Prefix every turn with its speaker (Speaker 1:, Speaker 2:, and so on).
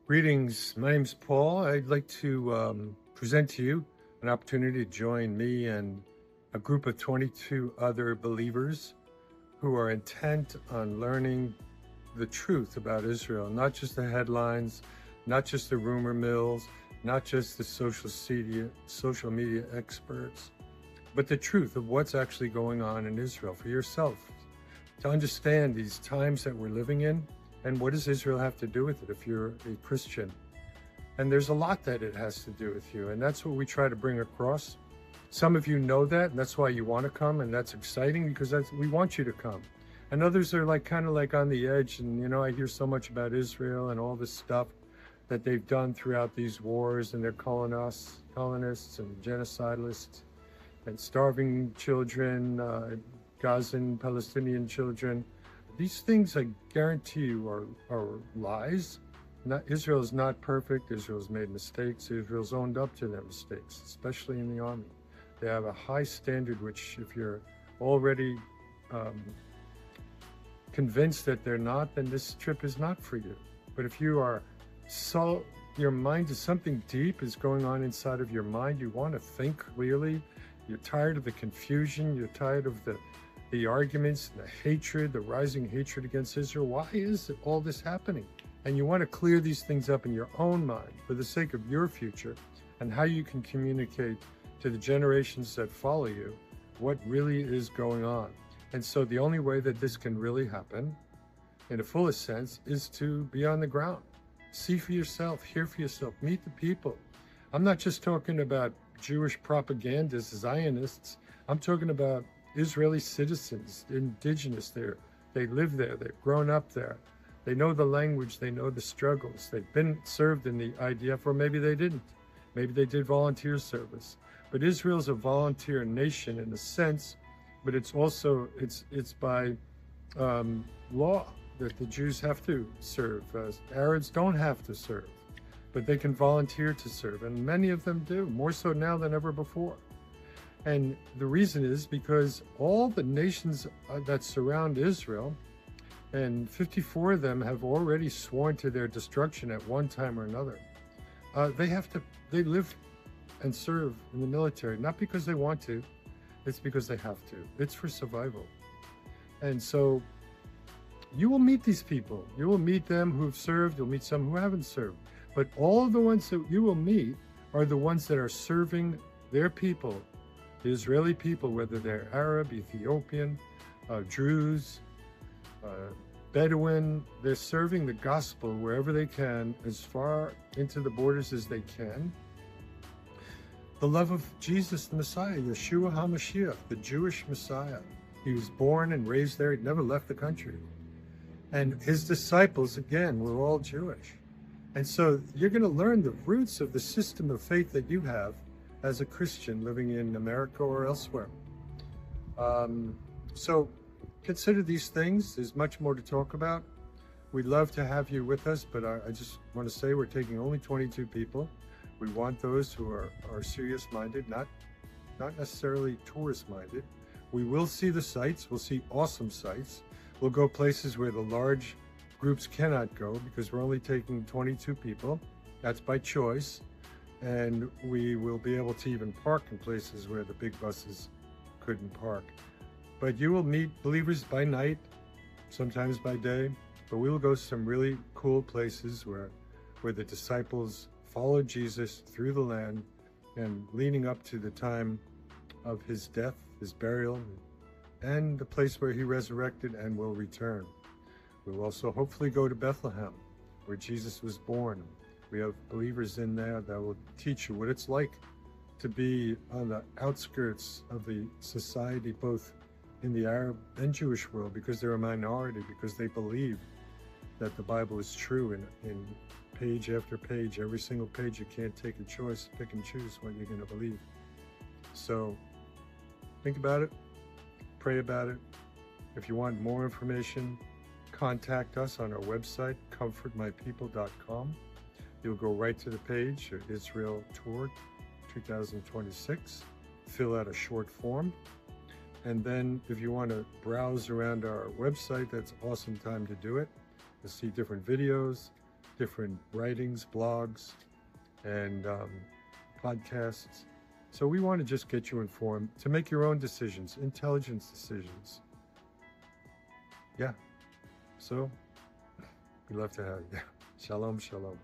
Speaker 1: Greetings, my name's Paul. I'd like to present to you an opportunity to join me and a group of 22 other believers who are intent on learning the truth about Israel, not just the headlines, not just the rumor mills, not just the social media experts, but the truth of what's actually going on in Israel for yourself, to understand these times that we're living in. And what does Israel have to do with it if you're a Christian? And there's a lot that it has to do with you. And that's what we try to bring across. Some of you know that, and that's why you want to come. And that's exciting because we want you to come. And others are kind of on the edge. And, I hear so much about Israel and all this stuff that they've done throughout these wars. And they're calling us colonists and genocidalists and starving children, Gazan, Palestinian children. These things, I guarantee you, are lies. Israel is not perfect. Israel's made mistakes. Israel's owned up to their mistakes, especially in the army. They have a high standard, which if you're already convinced that they're not, then this trip is not for you. But if you are your mind is something deep is going on inside of your mind, you want to think clearly, you're tired of the confusion, you're tired of the arguments, the hatred, the rising hatred against Israel. Why is all this happening? And you want to clear these things up in your own mind for the sake of your future and how you can communicate to the generations that follow you what really is going on. And so the only way that this can really happen in a fullest sense is to be on the ground. See for yourself, hear for yourself, meet the people. I'm not just talking about Jewish propagandists, Zionists. I'm talking about Israeli citizens, indigenous there. They live there, they've grown up there. They know the language, they know the struggles. They've been served in the IDF, or maybe they didn't. Maybe they did volunteer service. But Israel's a volunteer nation in a sense, but it's also, it's by law that the Jews have to serve. Arabs don't have to serve, but they can volunteer to serve. And many of them do, more so now than ever before. And the reason is because all the nations that surround Israel, and 54 of them have already sworn to their destruction at one time or another. They live and serve in the military, not because they want to, it's because they have to. It's for survival. And so you will meet these people. You will meet them who have served, you'll meet some who haven't served. But all of the ones that you will meet are the ones that are serving their people, the Israeli people, whether they're Arab, Ethiopian, Druze, Bedouin. They're serving the gospel wherever they can, as far into the borders as they can. The love of Jesus, the Messiah, Yeshua HaMashiach, the Jewish Messiah. He was born and raised there. He never left the country. And his disciples, again, were all Jewish. And so you're going to learn the roots of the system of faith that you have as a Christian living in America or elsewhere. So consider these things. There's much more to talk about. We'd love to have you with us, but I just want to say we're taking only 22 people. We want those who are serious-minded, not necessarily tourist-minded. We will see the sites. We'll see awesome sites. We'll go places where the large groups cannot go because we're only taking 22 people. That's by choice. And we will be able to even park in places where the big buses couldn't park. But you will meet believers by night, sometimes by day, but we will go to some really cool places where the disciples followed Jesus through the land and leading up to the time of his death, his burial, and the place where he resurrected and will return. We'll also hopefully go to Bethlehem, where Jesus was born. We have believers in there that will teach you what it's like to be on the outskirts of the society, both in the Arab and Jewish world, because they're a minority, because they believe that the Bible is true in page after page. Every single page, you can't take a choice, pick and choose what you're going to believe. So think about it, pray about it. If you want more information, contact us on our website, comfortmypeople.com. You'll go right to the page, Israel Tour 2026, fill out a short form. And then if you want to browse around our website, that's an awesome time to do it. You'll see different videos, different writings, blogs, and podcasts. So we want to just get you informed to make your own decisions, intelligence decisions. Yeah. So we'd love to have you. Shalom, shalom.